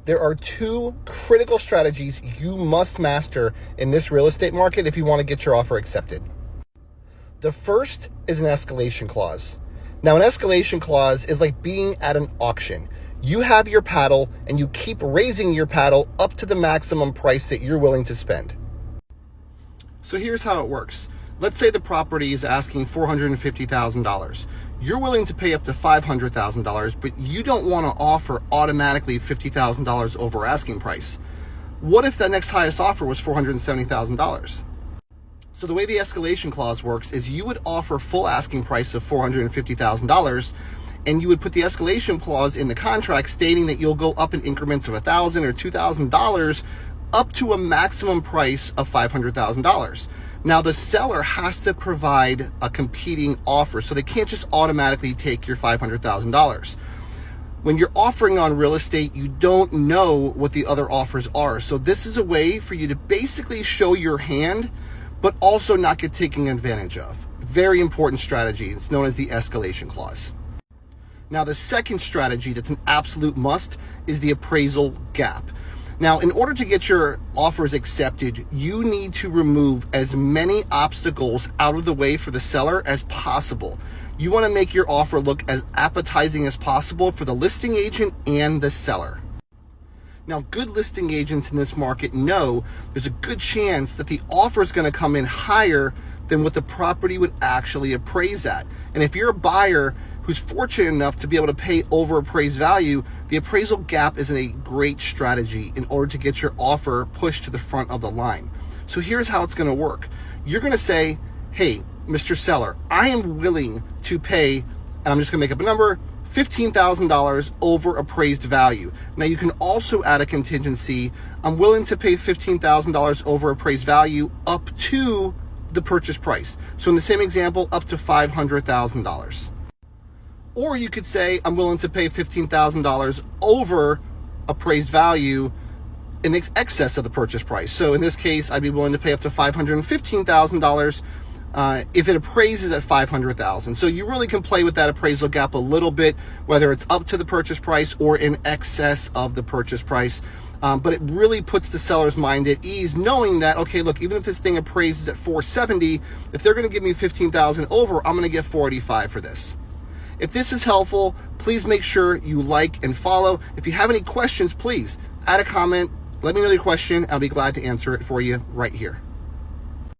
There are two critical strategies you must master in this real estate market if you want to get your offer accepted. The first is an escalation clause. Now, an escalation clause is like being at an auction. You have your paddle and you keep raising your paddle up to the maximum price that you're willing to spend. So here's how it works. Let's say the property is asking $450,000. You're willing to pay up to $500,000, but you don't want to offer automatically $50,000 over asking price. What if the next highest offer was $470,000? So the way the escalation clause works is you would offer full asking price of $450,000, and you would put the escalation clause in the contract stating that you'll go up in increments of $1,000 or $2,000 up to a maximum price of $500,000. Now, the seller has to provide a competing offer, so they can't just automatically take your $500,000. When you're offering on real estate, you don't know what the other offers are. So this is a way for you to basically show your hand, but also not get taken advantage of. Very important strategy. It's known as the escalation clause. Now, the second strategy that's an absolute must is the appraisal gap. Now, in order to get your offers accepted, you need to remove as many obstacles out of the way for the seller as possible. You want to make your offer look as appetizing as possible for the listing agent and the seller. Now, good listing agents in this market know there's a good chance that the offer is going to come in higher than what the property would actually appraise at. And if you're a buyer who's fortunate enough to be able to pay over appraised value, the appraisal gap is a great strategy in order to get your offer pushed to the front of the line. So here's how it's going to work. You're going to say, hey, Mr. Seller, I am willing to pay, and I'm just going to make up a number, $15,000 over appraised value. Now, you can also add a contingency. I'm willing to pay $15,000 over appraised value up to the purchase price. So in the same example, up to $500,000. Or you could say, I'm willing to pay $15,000 over appraised value in excess of the purchase price. So in this case, I'd be willing to pay up to $515,000 if it appraises at $500,000. So you really can play with that appraisal gap a little bit, whether it's up to the purchase price or in excess of the purchase price. But it really puts the seller's mind at ease, knowing that, okay, look, even if this thing appraises at $470,000, if they're going to give me $15,000 over, I'm going to get $485,000 for this. If this is helpful, please make sure you like and follow. If you have any questions, please add a comment. Let me know your question. I'll be glad to answer it for you right here.